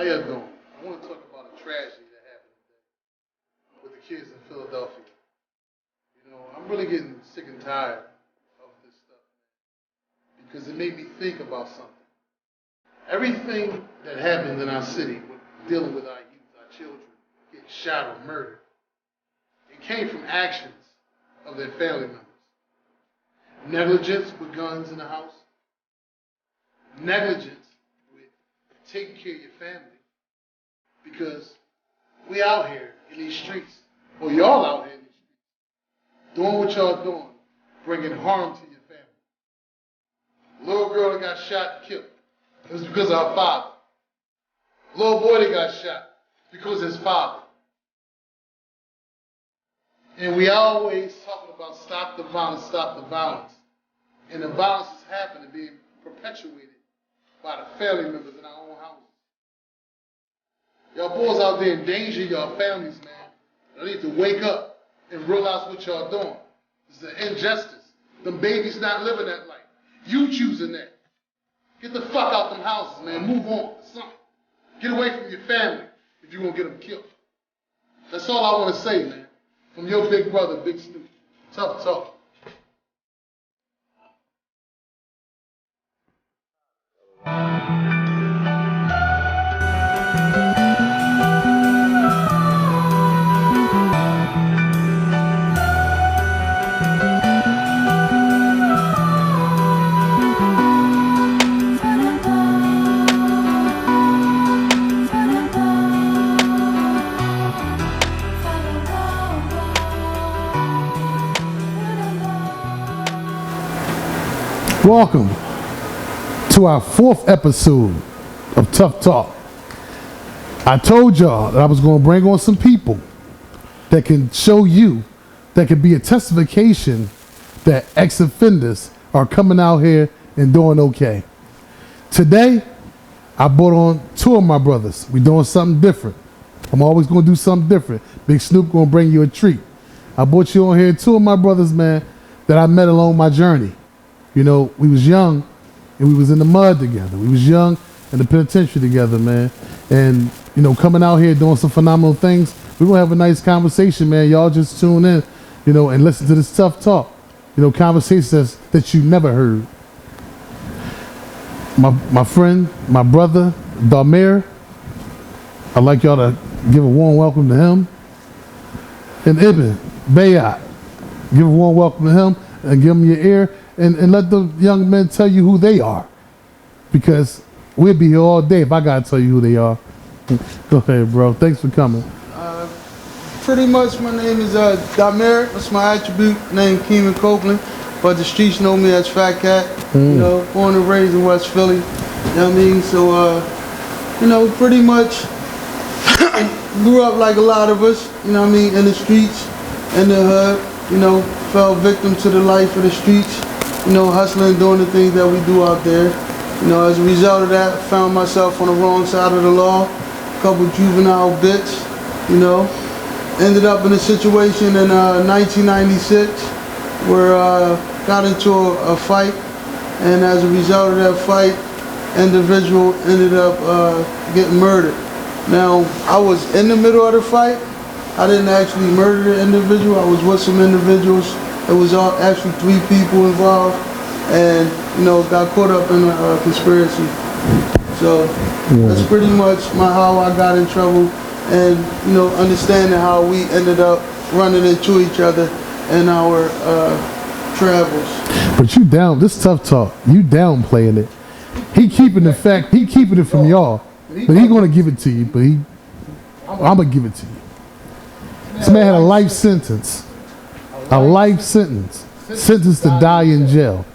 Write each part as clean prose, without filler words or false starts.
How y'all doing? I want to talk about a tragedy that happened today with the kids in Philadelphia. You know, I'm really getting sick and tired of this stuff because it made me think about something. Everything that happens in our city with dealing with our youth, our children getting shot or murdered, it came from actions of their family members. Negligence with guns in the house, negligence with taking care of your family, because we out here in these streets, or y'all out here in these streets, doing what y'all doing, bringing harm to your family. Little girl that got shot and killed, it was because of her father. Little boy that got shot because of his father. And we always talking about stop the violence, stop the violence. And the violence is happening, being perpetuated by the family members in our own houses. Y'all boys out there endanger y'all families, man. Y'all need to wake up and realize what y'all doing. It's an injustice. Them babies not living that life. You choosing that. Get the fuck out them houses, man. Move on. Something. Get away from your family if you're going to get them killed. That's all I want to say, man. From your big brother, Bigsnoop. Tough talk. Welcome to our 4th episode of Tough Talk. I told y'all that I was going to bring on some people that can show you, that can be a testification that ex-offenders are coming out here and doing okay. Today, I brought on 2 of my brothers. We're doing something different. I'm always going to do something different. Bigsnoop going to bring you a treat. I brought you on here 2 of my brothers, man, that I met along my journey. You know, we was young and we was in the mud together. We was young in the penitentiary together, man. And, you know, coming out here doing some phenomenal things. We're going to have a nice conversation, man. Y'all just tune in, you know, and listen to this tough talk. You know, conversations that you never heard. My friend, my brother, Damir, I'd like y'all to give a warm welcome to him. And Ibn Bayat, give a warm welcome to him and give him your ear. And let the young men tell you who they are. Because we'll be here all day if I got to tell you who they are. Go ahead, bro. Thanks for coming. Pretty much my name is Damir. That's my attribute. Name Keeman Copeland. But the streets know me as Fat Cat. You know, born and raised in West Philly. You know what I mean? So, you know, pretty much grew up like a lot of us. You know what I mean? In the streets, in the hood. You know, fell victim to the life of the streets. You know, hustling, doing the things that we do out there. You know, as a result of that, found myself on the wrong side of the law. A couple juvenile bits, you know. Ended up in a situation in 1996 where got into a fight. And as a result of that fight, individual ended up getting murdered. Now, I was in the middle of the fight. I didn't actually murder the individual. I was with some individuals. It was actually 3 people involved, and you know, got caught up in a conspiracy. So that's pretty much how I got in trouble, and you know, understanding how we ended up running into each other in our travels. But you down this tough talk. You downplaying it. He keeping the fact. He keeping it from y'all, but he gonna give it to you. But I'm gonna give it to you. This man had a life sentence. A life sentence. Sentenced to die in jail.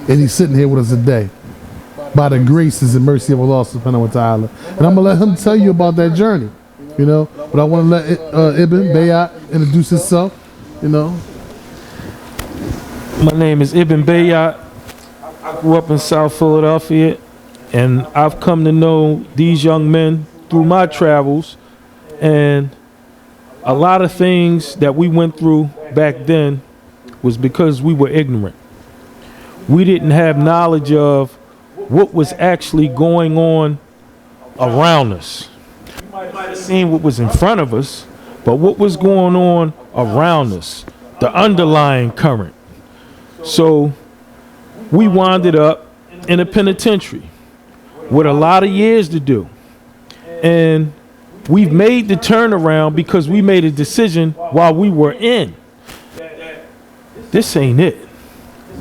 And he's sitting here with us today. By the graces and mercy of Allah subhanahu wa ta'ala. And I'm going to let him tell you about that journey. You know. But I want to let Ibn Bayat introduce himself. You know. My name is Ibn Bayat. I grew up in South Philadelphia. And I've come to know these young men through my travels. And a lot of things that we went through back then was because we were ignorant. We didn't have knowledge of what was actually going on around us. We might have seen what was in front of us, but what was going on around us, the underlying current. So we winded up in a penitentiary with a lot of years to do. And we've made the turnaround because we made a decision while we were in. This ain't it.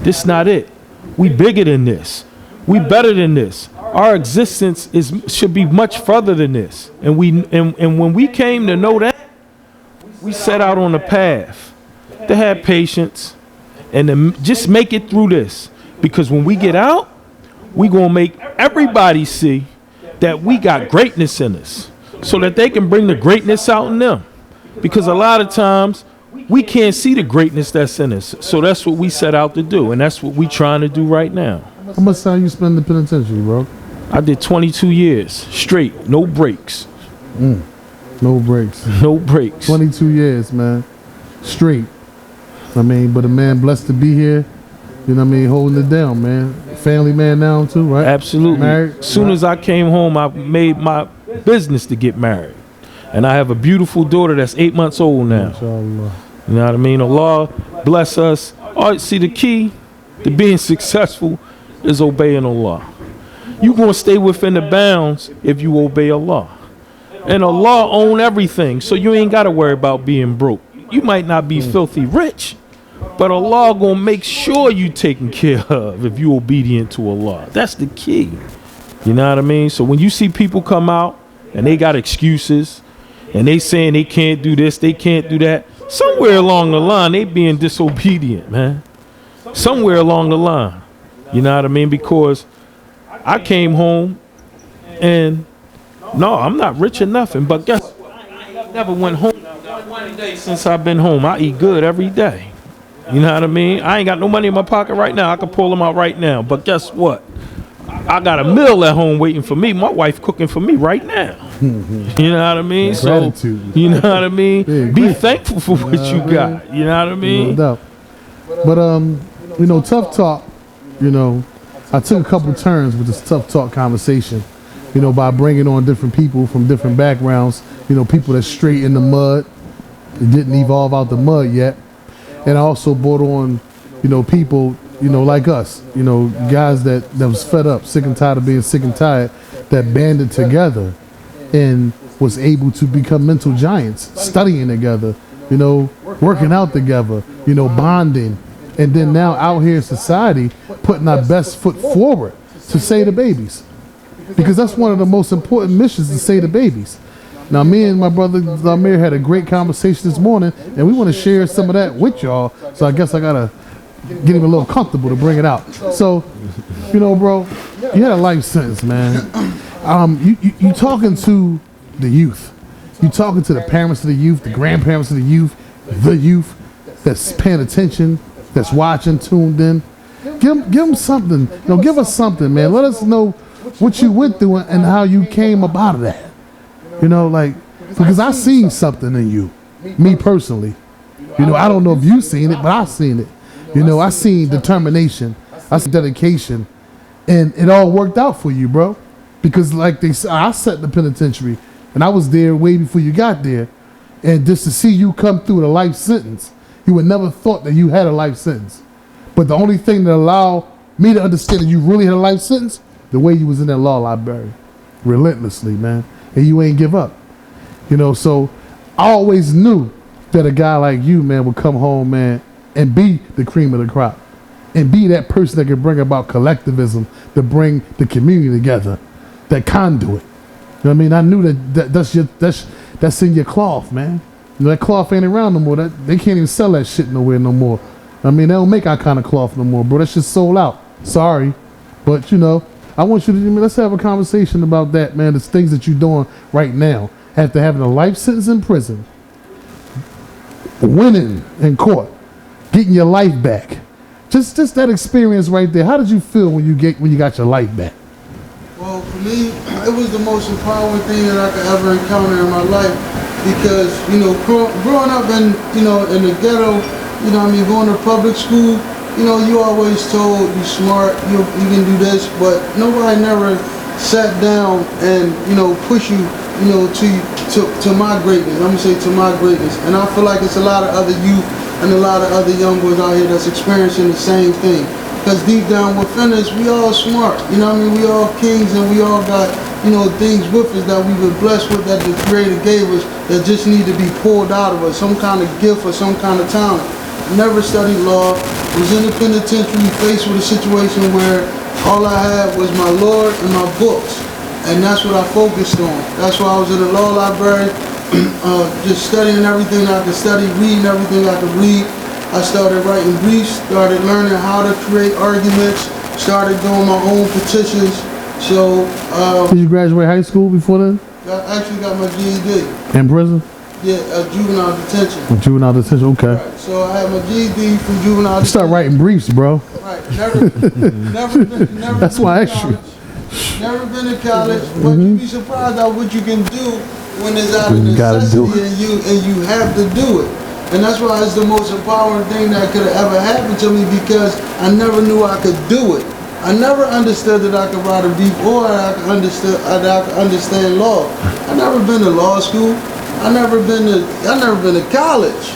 This not it. We bigger than this. We better than this. Our existence should be much further than this. And when we came to know that, we set out on a path to have patience and to just make it through this. Because when we get out, we gonna make everybody see that we got greatness in us, so that they can bring the greatness out in them. Because a lot of times we can't see the greatness that's in us. So that's what we set out to do, and that's what we trying to do right now. How much time you spend in the penitentiary, bro? I did 22 years straight, no breaks. No breaks. No breaks. 22 years, man. Straight. I mean, but a man blessed to be here. You know what I mean? Holding it down, man. Family man now, too, right? Absolutely. Married? As soon as I came home, I made my business to get married. And I have a beautiful daughter that's 8 months old now. Inshallah. You know what I mean? Allah bless us. All right, see, the key to being successful is obeying Allah. You're going to stay within the bounds if you obey Allah. And Allah own everything, so you ain't got to worry about being broke. You might not be filthy rich, but Allah going to make sure you taken care of if you obedient to Allah. That's the key. You know what I mean? So when you see people come out and they got excuses and they saying they can't do this, they can't do that, somewhere along the line, they being disobedient, man. Somewhere along the line. You know what I mean? Because I came home and no, I'm not rich or nothing, but guess what? I never went home one day since I've been home. I eat good every day. You know what I mean? I ain't got no money in my pocket right now. I can pull them out right now. But guess what? I got a meal at home waiting for me. My wife cooking for me right now. You know what I mean? Gratitude. So, you know what I mean? Yeah, be thankful for what you got. You know what I mean? No doubt. But, you know, Tough Talk, you know, I took a couple turns with this Tough Talk conversation, you know, by bringing on different people from different backgrounds, you know, people that's straight in the mud, that didn't evolve out the mud yet. And I also brought on, you know, people, you know, like us, you know, guys that was fed up, sick and tired of being sick and tired, that banded together and was able to become mental giants, studying together, you know, working out together, you know, bonding. And then now out here in society, putting our best foot forward to save the babies. Because that's one of the most important missions, to save the babies. Now, me and my brother Zamir had a great conversation this morning, and we want to share some of that with y'all. So I guess I got to get him a little comfortable to bring it out. So, you know, bro, you had a life sentence, man. You talking to the youth. You talking to the parents of the youth, the grandparents of the youth that's paying attention, that's watching, tuned in. Give them something. You know, give us something, man. Let us know what you went through and how you came up out of that. You know, like, because I seen something in you, me personally. You know, I don't know if you seen it, but I seen it. You know, I seen determination, I seen dedication, and it all worked out for you, bro. Because like they said, I sat in the penitentiary, and I was there way before you got there, and just to see you come through with a life sentence, you would never thought that you had a life sentence. But the only thing that allowed me to understand that you really had a life sentence, the way you was in that law library, relentlessly, man. And you ain't give up. You know, so I always knew that a guy like you, man, would come home, man, and be the cream of the crop. And be that person that could bring about collectivism, to bring the community together, that conduit. You know what I mean? I knew that's in your cloth, man. You know, that cloth ain't around no more. They can't even sell that shit nowhere no more. I mean, they don't make our kind of cloth no more, bro. That shit's sold out. Sorry. But, you know, I want you to, let's have a conversation about that, man. The things that you're doing right now after having a life sentence in prison, winning in court, getting your life back. Just that experience right there. How did you feel when you got your life back? Well, for me, it was the most empowering thing that I could ever encounter in my life, because, you know, growing up in the ghetto, you know what I mean, going to public school, you know, you always told you smart, you can do this, but nobody never sat down and, push you, to my greatness. I'm gonna say to my greatness. And I feel like it's a lot of other youth and a lot of other young boys out here that's experiencing the same thing. Because deep down within us, we all smart. You know what I mean? We all kings and we all got, things with us that we've been blessed with that the Creator gave us that just need to be pulled out of us. Some kind of gift or some kind of talent. Never studied law. Was in the penitentiary faced with a situation where all I had was my Lord and my books. And that's what I focused on. That's why I was in the law library, just studying everything I could study, reading everything I could read. I started writing briefs, started learning how to create arguments, started doing my own petitions. So, did you graduate high school before then? I actually got my GED. In prison? Yeah, juvenile detention. Juvenile detention, okay. Right. So I had my GED from juvenile detention. Start writing briefs, bro. Right. Never That's why I asked you. Never been to college, but you'd be surprised at what you can do when it's out of necessity and you have to do it. And that's why it's the most empowering thing that could have ever happened to me, because I never knew I could do it. I never understood that I could write a brief or that I could understand law. I never been to law school. I never been to college.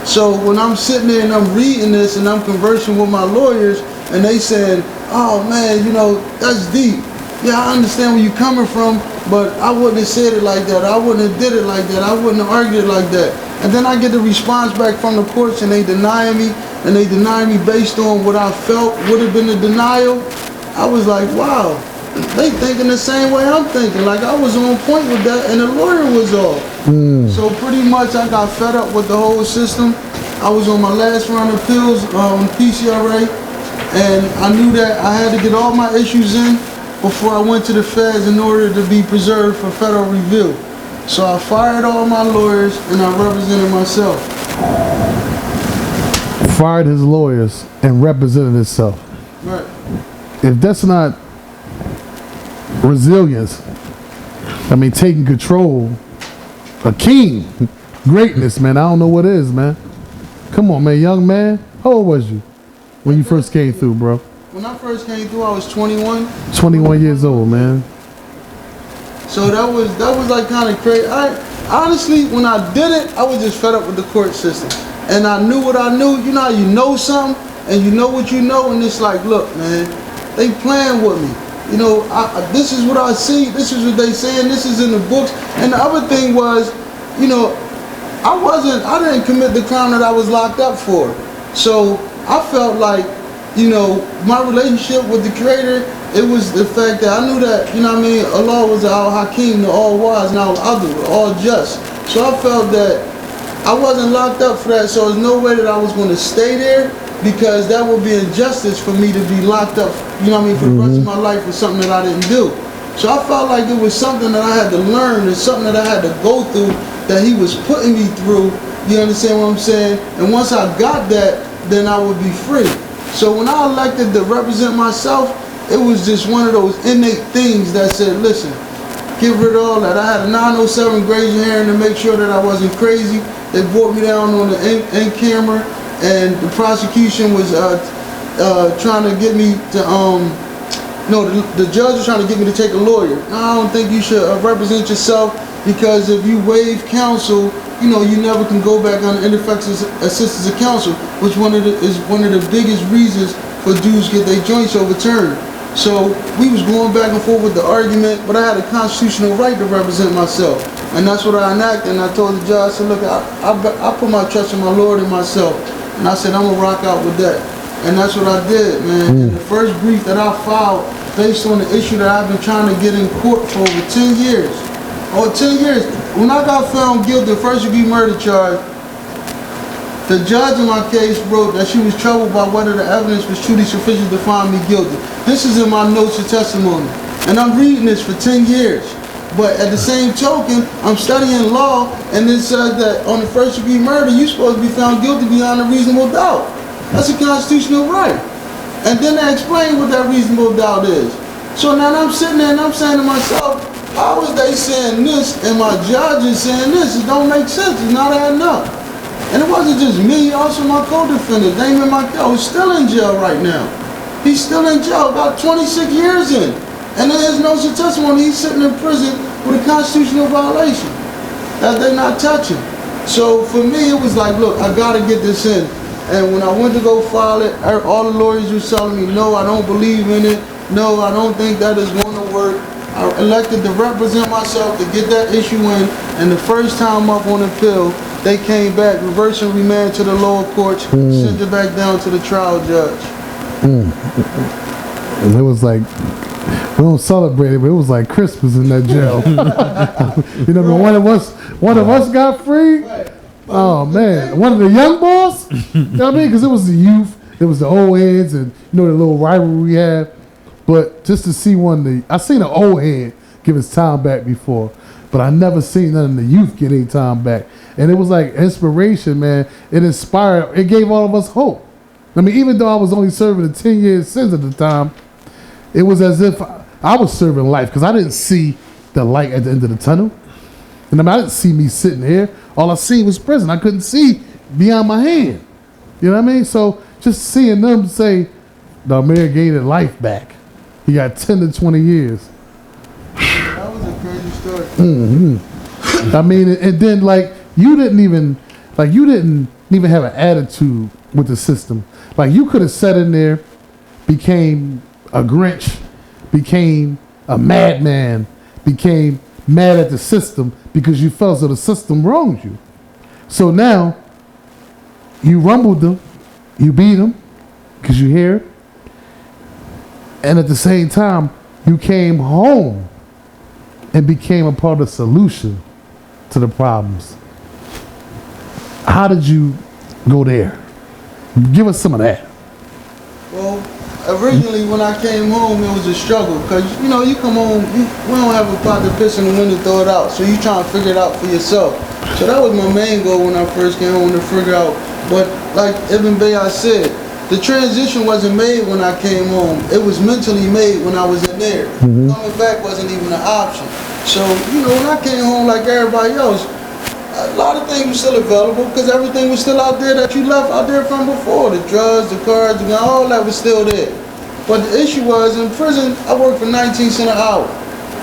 So when I'm sitting there and I'm reading this and I'm conversing with my lawyers and they saying, "Oh man, that's deep. Yeah, I understand where you're coming from, but I wouldn't have said it like that. I wouldn't have did it like that. I wouldn't have argued it like that." And then I get the response back from the courts and they deny me, and they deny me based on what I felt would have been a denial. I was like, wow, they thinking the same way I'm thinking. Like I was on point with that and the lawyer was off. So pretty much I got fed up with the whole system. I was on my last round of appeals on PCRA, and I knew that I had to get all my issues in before I went to the feds in order to be preserved for federal review. So I fired all my lawyers and I represented myself. Fired his lawyers and represented himself. Right. If that's not resilience, I mean taking control, a king, greatness, man, I don't know what it is, man. Come on, man, young man. How old was you when you first came through, bro? When I first came through, I was 21. 21 years old, man. So that was like kind of crazy. Honestly, when I did it, I was just fed up with the court system. And I knew what I knew. You know how you know something and you know what you know, and it's like, look, man, they playing with me. This is what I see. This is what they saying. This is in the books. And the other thing was, I didn't commit the crime that I was locked up for. So I felt like, my relationship with the Creator, it was the fact that I knew that, Allah was Al-Hakim, the All-Wise, and Al-Adl, all-just. So I felt that I wasn't locked up for that, so there's no way that I was going to stay there, because that would be injustice for me to be locked up, for the rest of my life for something that I didn't do. So I felt like it was something that I had to learn, and something that I had to go through, that he was putting me through. You understand what I'm saying? And once I got that, then I would be free. So when I elected to represent myself, it was just one of those innate things that said, listen, get rid of all that. I had a 907 grazing hearing to make sure that I wasn't crazy. They brought me down on the in camera, and the prosecution was trying to get me to, the judge was trying to get me to take a lawyer. No, I don't think you should represent yourself, because if you waive counsel, you never can go back on ineffective assistance of counsel, which is one of the biggest reasons for dudes get their joints overturned. So we was going back and forth with the argument, but I had a constitutional right to represent myself. And that's what I enacted. And I told the judge, I said, look, I put my trust in my Lord and myself. And I said, I'm going to rock out with that. And that's what I did, man. And the first brief that I filed, based on the issue that I've been trying to get in court for over 10 years. 10 years. When I got found guilty of first-degree murder charge, the judge in my case wrote that she was troubled by whether the evidence was truly sufficient to find me guilty. This is in my notes of testimony. And I'm reading this for 10 years. But at the same token, I'm studying law, and it says that on the first-degree murder, you're supposed to be found guilty beyond a reasonable doubt. That's a constitutional right. And then they explain what that reasonable doubt is. So now I'm sitting there and I'm saying to myself, how is they saying this and my judge is saying this? It don't make sense. It's not adding up. And it wasn't just me, also my co-defendant, Damon Michael, who's still in jail right now. He's still in jail, about 26 years in. And then his notes of testimony, he's sitting in prison with a constitutional violation that they're not touching. So for me, it was like, look, I gotta get this in. And when I went to go file it, all the lawyers were telling me, no, I don't believe in it. No, I don't think that is going to work. I elected to represent myself to get that issue in. And the first time up on appeal, they came back, reverse and remand to the lower courts, sent it back down to the trial judge. And it was like, we don't celebrate it, but it was like Christmas in that jail. You know, when one of us got free. Oh man, one of the young boys. You know what I mean? Because it was the youth, it was the old heads, and you know the little rivalry we had. But just to see I seen an old head give his time back before, but I never seen none of the youth get any time back. And it was like inspiration, man. It inspired. It gave all of us hope. I mean, even though I was only serving a 10-year sentence at the time, it was as if I was serving life because I didn't see the light at the end of the tunnel. And I mean, I didn't see me sitting here. All I seen was prison. I couldn't see beyond my hand. You know what I mean? So just seeing them say, the mayor gained his life back. He got 10 to 20 years. That was a crazy story. I mean, and then like you didn't even have an attitude with the system. Like you could have sat in there, became a Grinch, became a madman, became mad at the system because you felt so the system wronged you. So now you rumbled them, you beat them because you hear it, and at the same time you came home and became a part of the solution to the problems. How did you go there? Give us some of that. Well, originally when I came home, it was a struggle because, you know, you come home, we don't have a pot to piss in the wind to throw it out, so you trying to figure it out for yourself. So that was my main goal when I first came home, to figure out. But like Ibn Bayat said, the transition wasn't made when I came home. It was mentally made when I was in there. Coming back wasn't even an option. So, you know, when I came home like everybody else, a lot of things were still available because everything was still out there that you left out there from before. The drugs, the cars, the gun, all that was still there. But the issue was, in prison, I worked for 19 cents an hour.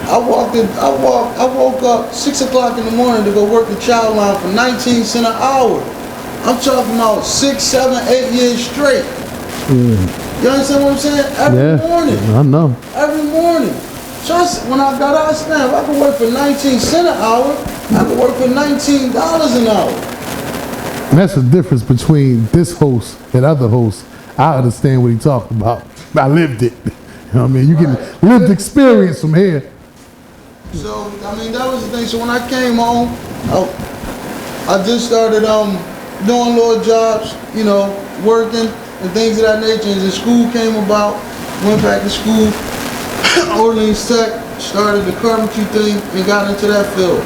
I woke up 6 o'clock in the morning to go work the child line for 19 cents an hour. I'm talking about 6, 7, 8 years straight. You understand what I'm saying? Every morning. I know. Every morning. So when I got out, I said, if I could work for 19 cents an hour, I could work for $19 an hour. And that's the difference between this host and other hosts. I understand what he's talking about. I lived it. You know what I mean? You get lived experience from here. So, I mean, that was the thing. So when I came home, I just started doing little jobs, you know, working and things of that nature. And the school came about, went back to school, Orleans Tech, started the carpentry thing and got into that field.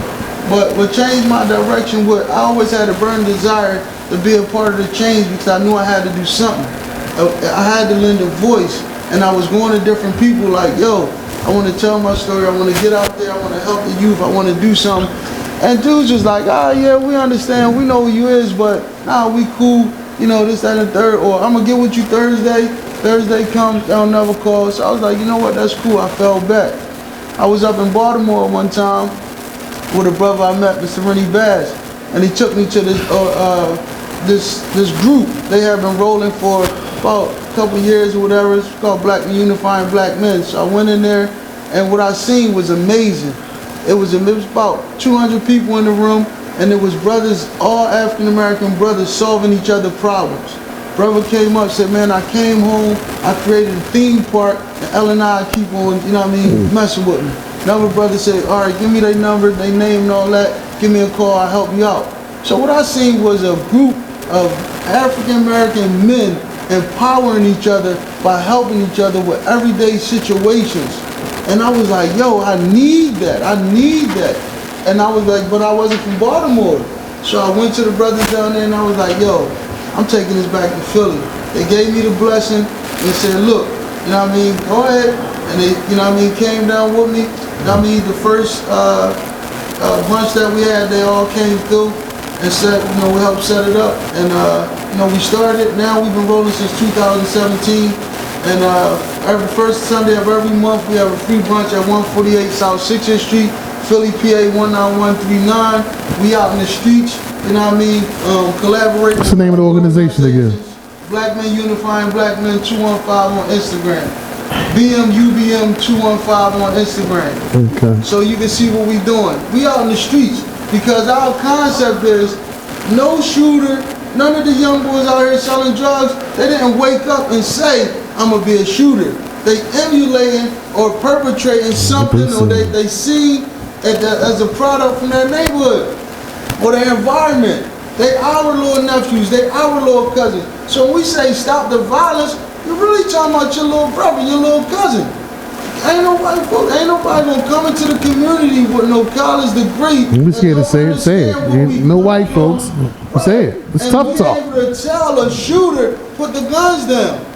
But what changed my direction, I always had a burning desire to be a part of the change because I knew I had to do something. I had to lend a voice, and I was going to different people like, yo, I want to tell my story, I want to get out there, I want to help the youth, I want to do something. And dudes was like, yeah, we understand, we know who you is, but nah, we cool, you know, this, that, and the third, or I'm going to get with you Thursday. Thursday comes, they'll never call. So I was like, you know what, that's cool, I fell back. I was up in Baltimore one time with a brother I met, Mr. Rennie Bass, and he took me to this group. They have been rolling for about a couple years or whatever. It's called Unifying Black Men. So I went in there, and what I seen was amazing. It was about 200 people in the room, and it was brothers, all African American brothers, solving each other's problems. Brother came up, said, man, I came home, I created a theme park, and Ellen and I keep on, you know what I mean, messing with me. Another brother said, all right, give me their number, their name and all that, give me a call, I'll help you out. So what I seen was a group of African American men empowering each other by helping each other with everyday situations. And I was like, yo, I need that. And I was like, but I wasn't from Baltimore. So I went to the brothers down there and I was like, yo, I'm taking this back to Philly. They gave me the blessing and said, look, you know what I mean, go ahead. And they, you know what I mean, came down with me. You know what I mean, the first bunch that we had, they all came through and said, you know, we helped set it up. And, you know, we started, now we've been rolling since 2017. And Every first Sunday of every month, we have a free brunch at 148 South 6th Street, Philly, PA 19139. We out in the streets, you know what I mean? Collaborating. What's the name of the organization again? Black Men Unifying Black Men 215 on Instagram. BMUBM 215 on Instagram. Okay. So you can see what we doing. We out in the streets because our concept is no shooter, none of the young boys out here selling drugs, they didn't wake up and say, I'm gonna be a shooter. They emulating or perpetrating something or they see as a product from their neighborhood or their environment. They our little nephews, they our little cousins. So when we say stop the violence, you're really talking about your little brother, your little cousin. Ain't nobody gonna come into the community with no college degree. We scared to say it, say it. No white folks, say it. It's tough talk. And be able to tell a shooter, put the guns down.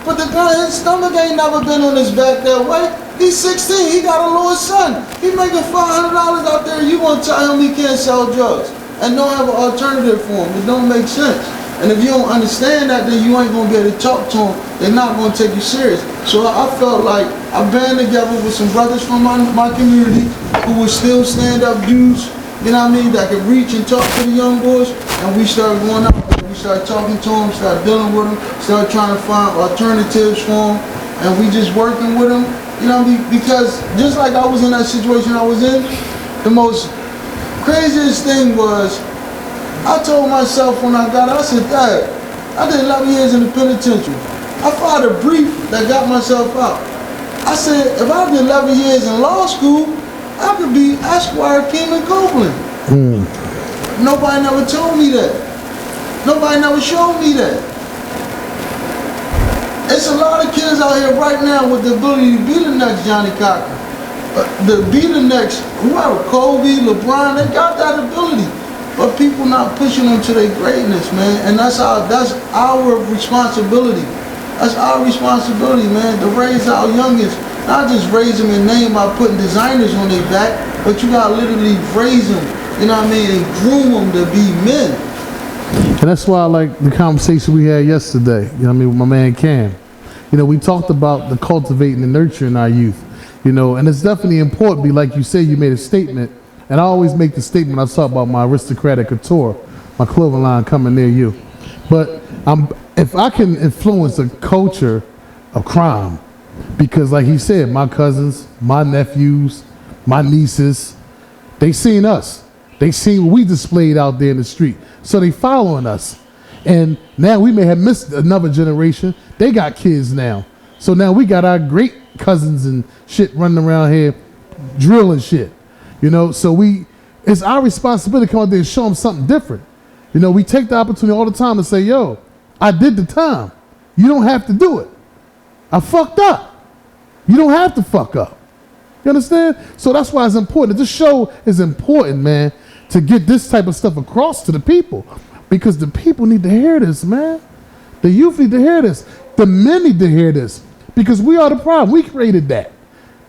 Put the gun, his stomach ain't never been on his back that way. He's 16, he got a little son. He making $500 out there, you gonna tell him he can't sell drugs and don't have an alternative for him. It don't make sense. And if you don't understand that, then you ain't gonna be able to talk to them. They're not gonna take you serious. So I felt like I band together with some brothers from my community who would still stand up dudes, you know what I mean, that could reach and talk to the young boys. And we started going out there. We started talking to them, started dealing with them, started trying to find alternatives for them. And we just working with them, you know what I mean? Because just like I was in that situation I was in, the most craziest thing was, I told myself when I got out, I said, Dad, I did 11 years in the penitentiary. I filed a brief that got myself out. I said, if I did 11 years in law school, I could be Esquire Kingman Copeland. Nobody never told me that. Nobody never showed me that. It's a lot of kids out here right now with the ability to be the next Johnny Cochran. To be the next, whoever, Kobe, LeBron, they got that ability. But people not pushing them to their greatness, man. And that's our responsibility. That's our responsibility, man, to raise our youngest. Not just raise them in name by putting designers on their back, but you gotta literally raise them, you know what I mean, and groom them to be men. And that's why I like the conversation we had yesterday, you know what I mean, with my man Cam. You know, we talked about the cultivating and nurturing our youth, you know, and it's definitely important, like you said, you made a statement, and I always make the statement, I talk about my aristocratic couture, my clothing line coming near you. But if I can influence a culture of crime, because like he said, my cousins, my nephews, my nieces, they seen us. They seen what we displayed out there in the street. So they following us. And now we may have missed another generation. They got kids now. So now we got our great cousins and shit running around here drilling shit. You know, so it's our responsibility to come out there and show them something different. You know, we take the opportunity all the time to say, yo, I did the time. You don't have to do it. I fucked up. You don't have to fuck up. You understand? So that's why it's important. This show is important, man, to get this type of stuff across to the people. Because the people need to hear this, man. The youth need to hear this. The men need to hear this. Because we are the problem. We created that.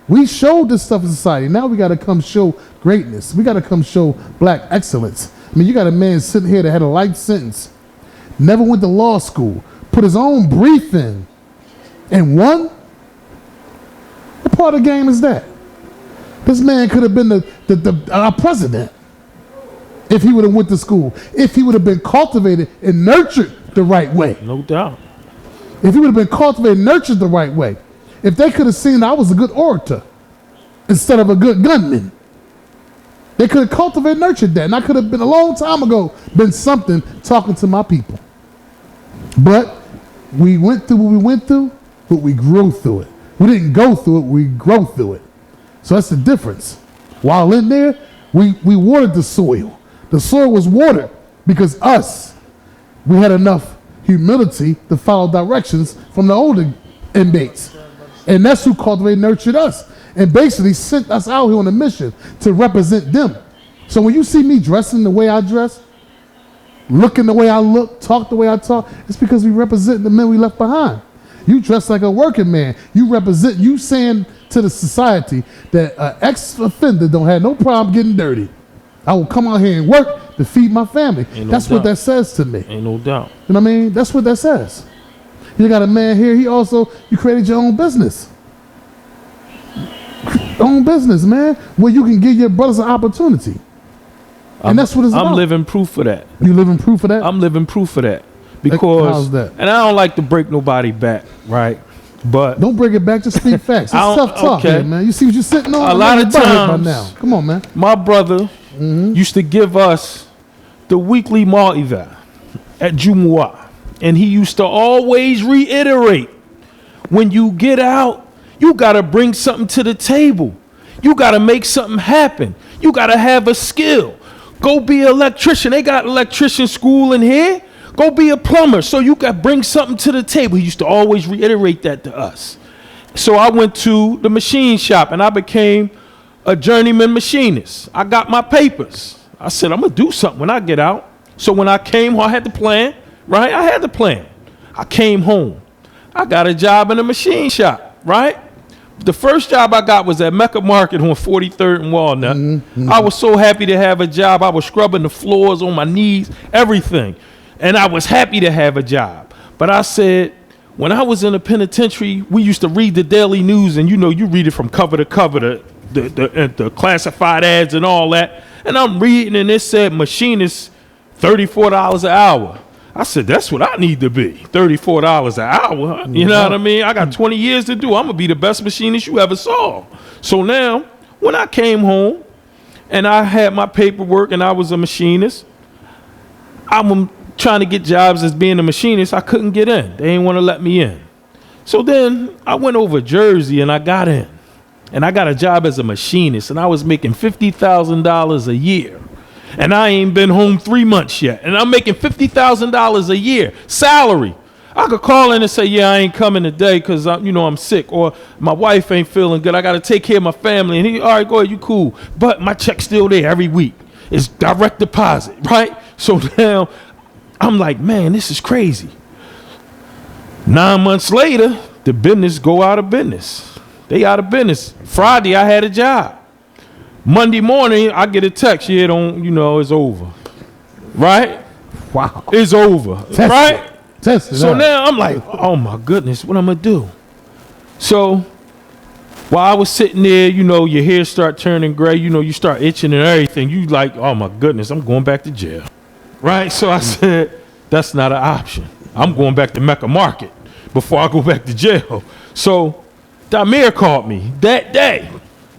We showed this stuff in society. Now we got to come show greatness. We got to come show black excellence. I mean, you got a man sitting here that had a life sentence, never went to law school, put his own brief in, and won? What part of the game is that? This man could have been our president if he would have went to school, if he would have been cultivated and nurtured the right way. No doubt. If he would have been cultivated and nurtured the right way. If they could have seen I was a good orator instead of a good gunman. They could have cultivated and nurtured that. And I could have been a long time ago been something talking to my people. But we went through what we went through, but we grew through it. We didn't go through it, we grow through it. So that's the difference. While in there, we watered the soil. The soil was watered because we had enough humility to follow directions from the older inmates. And that's who cultivated and nurtured us. And basically sent us out here on a mission to represent them. So when you see me dressing the way I dress, looking the way I look, talk the way I talk, it's because we represent the men we left behind. You dress like a working man. You saying to the society that an ex-offender don't have no problem getting dirty. I will come out here and work to feed my family. That's what that says to me. Ain't no doubt. You know what I mean? That's what that says. You got a man here. You created your own business. Own business, man, where you can give your brothers an opportunity. And that's what it's about. I'm living proof of that. You living proof of that? I'm living proof of that. Because, how's that? And I don't like to break nobody back, right? But don't break it back, just speak facts. It's tough talk here, man. You see what you're sitting on? A lot of times, by now. Come on, man. My brother used to give us the weekly Ma'ivah at Jumu'ah. And he used to always reiterate, when you get out, you got to bring something to the table. You got to make something happen. You got to have a skill. Go be an electrician. They got electrician school in here. Go be a plumber. So you got to bring something to the table. He used to always reiterate that to us. So I went to the machine shop and I became a journeyman machinist. I got my papers. I said, I'm going to do something when I get out. So when I came home, I had the plan, right? I had the plan. I came home. I got a job in a machine shop, right? The first job I got was at Mecca Market on 43rd and Walnut. I was so happy to have a job. I was scrubbing the floors on my knees, everything. And I was happy to have a job. But I said, when I was in the penitentiary, we used to read the daily news, and you read it from cover to cover, the classified ads and all that. And I'm reading, and it said machinist, $34 an hour. I said, that's what I need to be, $34 an hour. You know what I mean? I got 20 years to do. I'm going to be the best machinist you ever saw. So now, when I came home and I had my paperwork and I was a machinist, I'm trying to get jobs as being a machinist. I couldn't get in. They didn't want to let me in. So then I went over Jersey and I got in. And I got a job as a machinist, and I was making $50,000 a year. And I ain't been home 3 months yet. And I'm making $50,000 a year, salary. I could call in and say, yeah, I ain't coming today because I'm sick, or my wife ain't feeling good. I got to take care of my family. And all right, go ahead, you cool. But my check's still there every week. It's direct deposit, right? So now I'm like, man, this is crazy. 9 months later, the business go out of business. They out of business. Friday, I had a job. Monday morning, I get a text. Yeah, it's over. Right? Wow. It's over. Right? Test it so out. Now I'm like, oh my goodness, what I'm going to do? So while I was sitting there, your hair start turning gray. You start itching and everything. You like, oh my goodness, I'm going back to jail. Right? So I said, that's not an option. I'm going back to Mecca Market before I go back to jail. So Damir called me that day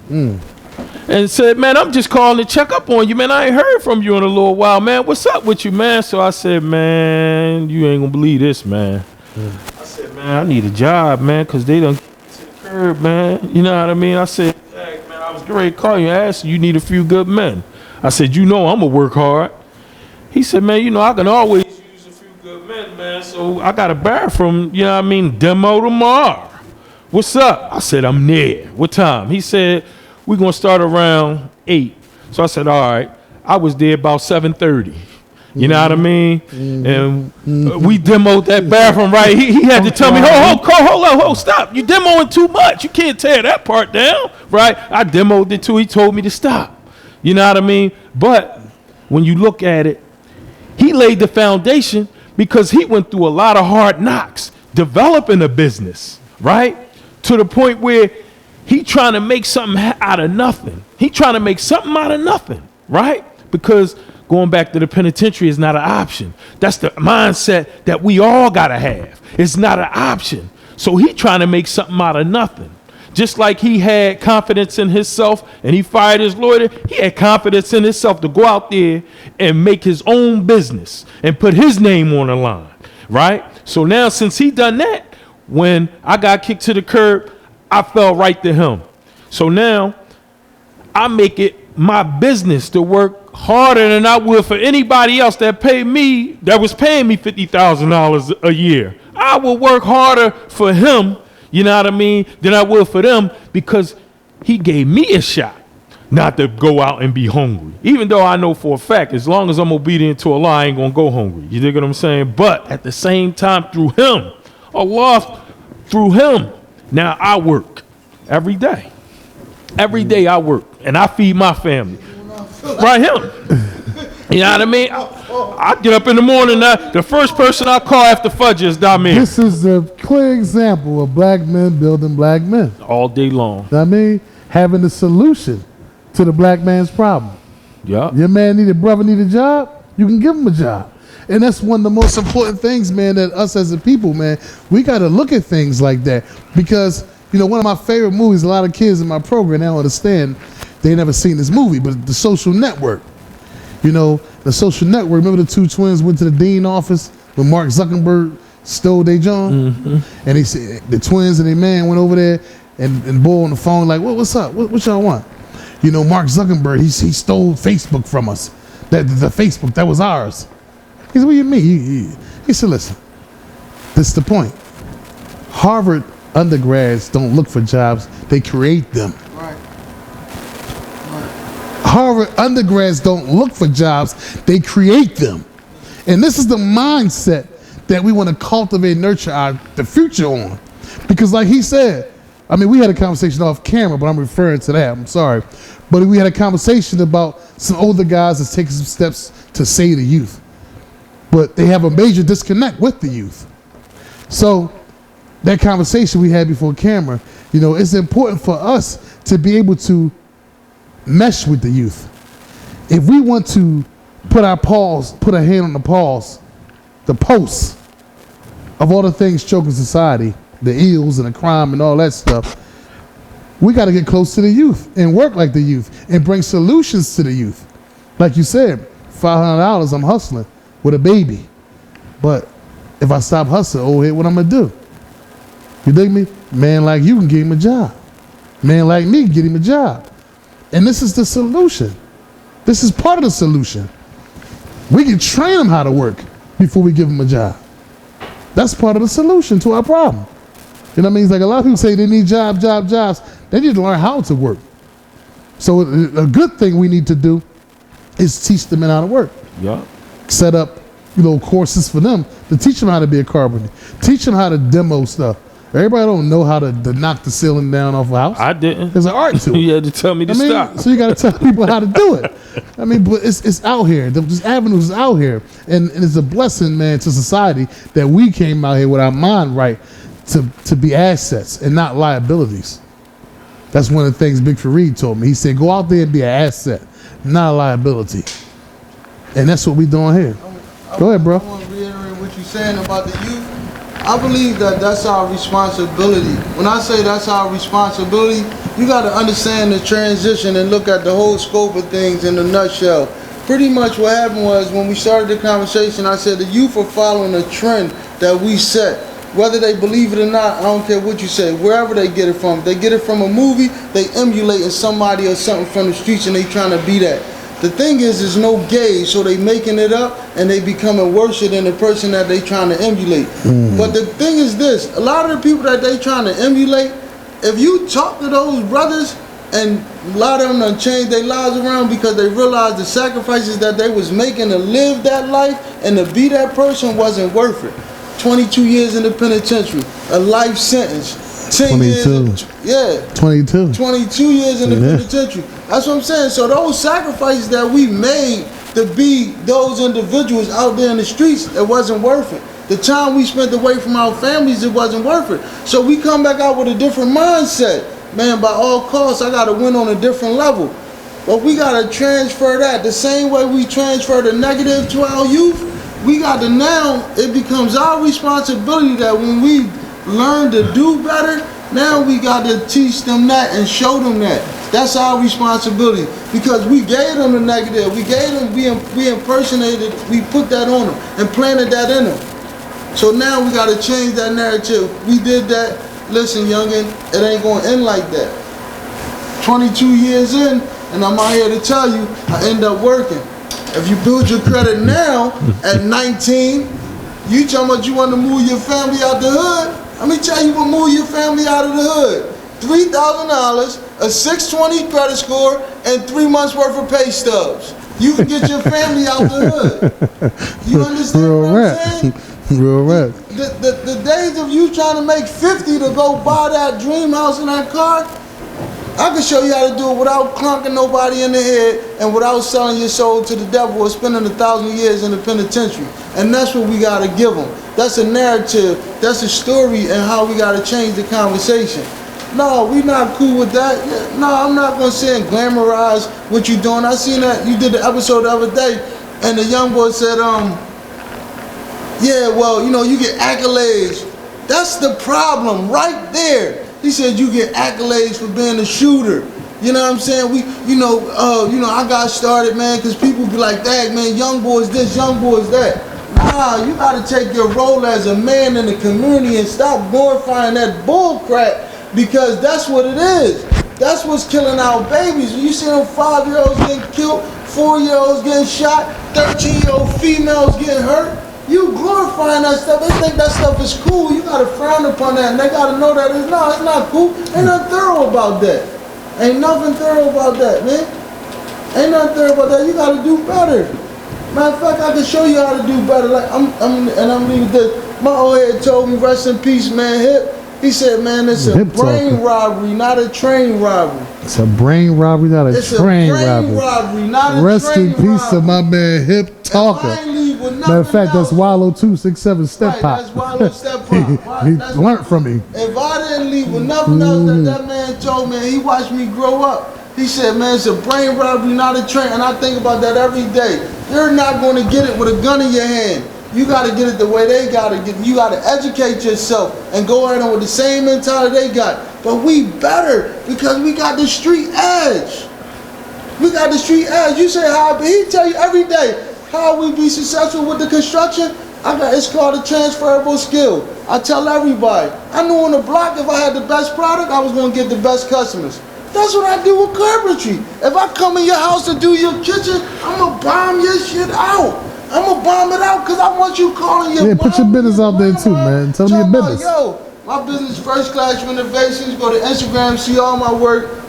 and said, man, I'm just calling to check up on you, man. I ain't heard from you in a little while, man. What's up with you, man? So I said, man, you ain't gonna believe this, man. I said, man, I need a job, man, because they done get to the curb, man. You know what I mean? I said, hey, man, I was ready to call you and ask you need a few good men. I said, I'm gonna work hard. He said, man, I can always use a few good men, man. So I got a bathroom, demo tomorrow. What's up? I said, I'm there. What time? He said, we're going to start around 8. So I said, all right. I was there about 7:30. You know what I mean? And we demoed that bathroom, right? He had to tell me, hold, stop. You demoing too much. You can't tear that part down, right? I demoed it too. He told me to stop. You know what I mean? But when you look at it, he laid the foundation because he went through a lot of hard knocks developing a business, right? To the point where he trying to make something out of nothing. He trying to make something out of nothing, right? Because going back to the penitentiary is not an option. That's the mindset that we all got to have. It's not an option. So he trying to make something out of nothing. Just like he had confidence in himself and he fired his lawyer, he had confidence in himself to go out there and make his own business and put his name on the line, right? So now since he done that, when I got kicked to the curb, I fell right to him. So now I make it my business to work harder than I would for anybody else that was paying me $50,000 a year. I will work harder for him, you know what I mean, than I would for them because he gave me a shot not to go out and be hungry. Even though I know for a fact, as long as I'm obedient to Allah, I ain't going to go hungry. You dig what I'm saying? But at the same time, through him, Allah, through him, now I work every day. Every day I work and I feed my family. Right him. You know what I mean? I get up in the morning. The first person I call after Fudge is Damir. This is a clear example of black men building black men. All day long. I mean, having the solution to the black man's problem. Yeah. Your brother need a job, you can give him a job. And that's one of the most important things, man, that us as a people, man, we got to look at things like that. Because, you know, one of my favorite movies, a lot of kids in my program, they don't understand, they never seen this movie, but The Social Network. You know, The Social Network, remember the two twins went to the dean office when Mark Zuckerberg stole their John? Mm-hmm. And he said, the twins and their man went over there and boy on the phone like, what's up? What y'all want? You know, Mark Zuckerberg, he stole Facebook from us. The Facebook, that was ours. He said, what do you mean? He said, listen, this is the point. Harvard undergrads don't look for jobs, they create them. Right. Harvard undergrads don't look for jobs, they create them. And this is the mindset that we want to cultivate and nurture the future on. Because like he said, I mean, we had a conversation off camera, but I'm referring to that, I'm sorry. But we had a conversation about some older guys that's taking some steps to save the youth. But they have a major disconnect with the youth. So that conversation we had before camera, you know, it's important for us to be able to mesh with the youth. If we want to put a hand on the pulse of all the things choking society, the ills and the crime and all that stuff, we got to get close to the youth and work like the youth and bring solutions to the youth. Like you said, $500, I'm hustling with a baby. But if I stop hustling, old head, what I'm going to do? You dig me? Man like you can get him a job. Man like me can get him a job. And this is the solution. This is part of the solution. We can train them how to work before we give them a job. That's part of the solution to our problem. You know what I mean? It's like a lot of people say they need jobs. They need to learn how to work. So a good thing we need to do is teach them how to work. Yeah. Set up, you know, courses for them to teach them how to be a carpenter. Teach them how to demo stuff. Everybody don't know how to knock the ceiling down off a house. I didn't. There's an art to it. You had to tell me to stop. So you got to tell people how to do it. I mean, but it's out here. This avenues is out here. And it's a blessing, man, to society that we came out here with our mind right to be assets and not liabilities. That's one of the things Big Fareed told me. He said, go out there and be an asset, not a liability. And that's what we doing here. Go ahead, bro. I want to reiterate what you're saying about the youth. I believe that that's our responsibility. When I say that's our responsibility, you got to understand the transition and look at the whole scope of things in a nutshell. Pretty much what happened was when we started the conversation, I said the youth are following a trend that we set. Whether they believe it or not, I don't care what you say, wherever they get it from. If they get it from a movie, they emulating somebody or something from the streets and they trying to be that. The thing is, there's no gauge, so they making it up and they becoming worse than the person that they trying to emulate. But the thing is this, a lot of the people that they trying to emulate, if you talk to those brothers, and a lot of them done changed their lives around because they realized the sacrifices that they was making to live that life and to be that person wasn't worth it. 22 years in the penitentiary, a life sentence. 10 years, 22 years in the penitentiary. That's what I'm saying. So those sacrifices that we made to be those individuals out there in the streets, it wasn't worth it. The time we spent away from our families, it wasn't worth it. So we come back out with a different mindset. Man, by all costs, I got to win on a different level. But we got to transfer that. The same way we transfer the negative to our youth, we got to now, it becomes our responsibility that when we learn to do better, now we got to teach them that and show them that. That's our responsibility because we gave them the negative. We gave them, we impersonated, we put that on them and planted that in them. So now we got to change that narrative. We did that. Listen, youngin', it ain't going to end like that. 22 years in, and I'm out here to tell you, I end up working. If you build your credit now at 19, you talking about you want to move your family out the hood? Let me tell you what move your family out of the hood. $3,000, a 620 credit score, and 3 months worth of pay stubs. You can get your family out the hood. You understand Real what I'm rap. saying? Real rap. The days of you trying to make 50 to go buy that dream house and that car, I can show you how to do it without clunking nobody in the head and without selling your soul to the devil or spending 1,000 years in the penitentiary. And that's what we gotta give them. That's a narrative, that's a story, and how we gotta change the conversation. No, we not cool with that. No, I'm not gonna sit and glamorize what you doing. I seen that you did the episode the other day, and the young boy said, yeah, well, you know, you get accolades. That's the problem right there. He said you get accolades for being a shooter. You know what I'm saying? I got started, man, because people be like, dang, man, young boy's this, young boy's that. Nah, you got to take your role as a man in the community and stop glorifying that bull crap, because that's what it is. That's what's killing our babies. You see them 5-year-olds getting killed, 4-year-olds getting shot, 13-year-old females getting hurt. You glorifying that stuff. They think that stuff is cool. You gotta frown upon that, and they gotta know that it's not cool. Ain't nothing thorough about that. Ain't nothing thorough about that, man. Ain't nothing thorough about that. You gotta do better. Matter of fact, I can show you how to do better. Like I'm leaving this. My old head told me, rest in peace, man. Hip. He said, man, it's a brain robbery, not a train robbery. It's a brain robbery, not a train robbery, not a Rest train in peace to my man Hip Talker. Matter of fact, that's Wallow 267 Step right, Pop. that's Wallow Step Pop. He learned from me. If I didn't leave with nothing else that man told me, he watched me grow up. He said, man, it's a brain robbery, not a train. And I think about that every day. You're not going to get it with a gun in your hand. You got to get it the way they got to get it. You got to educate yourself and go at them with the same mentality they got. But we better because we got the street edge. We got the street edge. You say how, he tell you every day how we be successful with the construction. It's called a transferable skill. I tell everybody. I knew on the block if I had the best product, I was going to get the best customers. That's what I do with carpentry. If I come in your house to do your kitchen, I'm going to bomb your shit out. I'm going to bomb it out because I want you calling your mom. Put your business out there too, man. Tell me your business. Yo, my business, First Class Renovations. Go to Instagram, see all my work.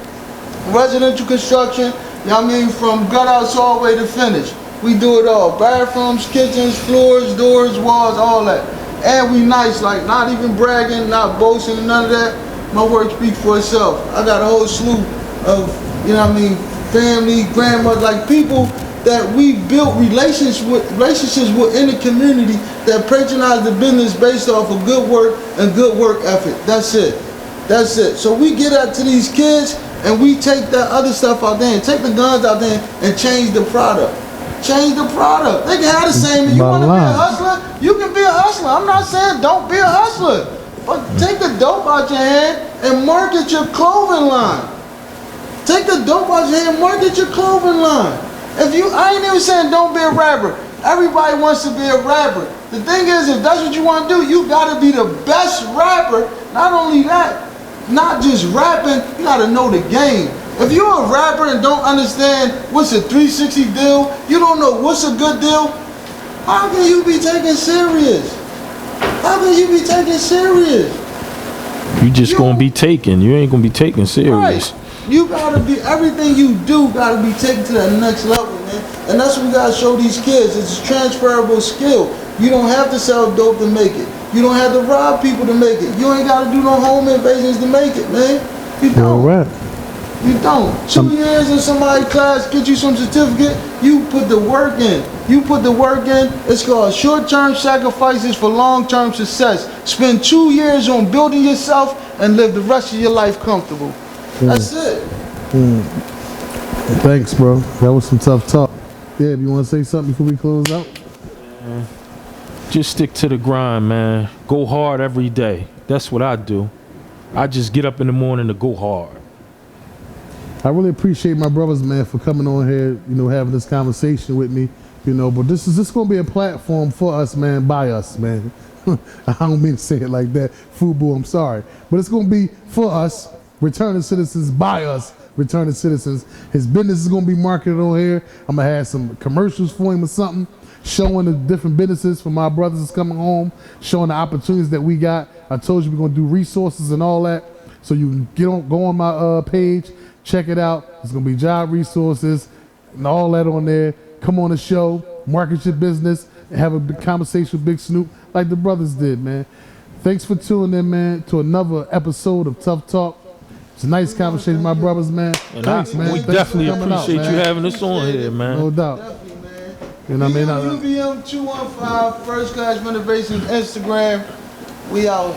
Residential construction. You know what I mean? From gut outs all the way to finish. We do it all. Bathrooms, kitchens, floors, doors, walls, all that. And we nice, like not even bragging, not boasting, none of that. My work speaks for itself. I got a whole slew of, you know what I mean, family, grandmother, like people that we built relationships with in the community that patronize the business based off of good work and good work ethic. That's it. That's it. So we get out to these kids and we take that other stuff out there and take the guns out there and change the product. Change the product. They can have the same. You want to be a hustler? You can be a hustler. I'm not saying don't be a hustler. But take the dope out your hand and market your clothing line. Take the dope out your hand and market your clothing line. I ain't even saying don't be a rapper. Everybody wants to be a rapper. The thing is, if that's what you want to do, you got to be the best rapper. Not only that, not just rapping, you got to know the game. If you're a rapper and don't understand what's a 360 deal, you don't know what's a good deal, how can you be taken serious? How can you be taken serious? You just gonna be taken. You ain't gonna be taken serious. Right. You gotta be, everything you do gotta be taken to that next level, man. And that's what we gotta show these kids. It's a transferable skill. You don't have to sell dope to make it. You don't have to rob people to make it. You ain't gotta do no home invasions to make it, man. You don't. Right. You don't. 2 years in somebody's class, get you some certificate, you put the work in. You put the work in. It's called short-term sacrifices for long-term success. Spend 2 years on building yourself and live the rest of your life comfortable. That's it. Thanks, bro. That was some tough talk. Yeah, if you want to say something before we close out? Just stick to the grind, man. Go hard every day. That's what I do. I just get up in the morning to go hard. I really appreciate my brothers, man, for coming on here, you know, having this conversation with me, you know, but this is going to be a platform for us, man, by us, man. I don't mean to say it like that, FUBU, I'm sorry. But it's going to be for us, returning citizens, by us, returning citizens. His business is going to be marketed on here. I'm going to have some commercials for him or something, showing the different businesses for my brothers that's coming home, showing the opportunities that we got. I told you we're going to do resources and all that, so you can go on my page, check it out. It's going to be job resources and all that on there. Come on the show, market your business, and have a big conversation with Big Snoop like the brothers did, man. Thanks for tuning in, man, to another episode of Tough Talk. It's a nice conversation, my brothers, man. And Thanks, man. we Thanks for definitely coming out, appreciate you man. having us on here, man. No doubt. Definitely, man. You know what I mean? UBM 215, First Class Renovations, Instagram. We out.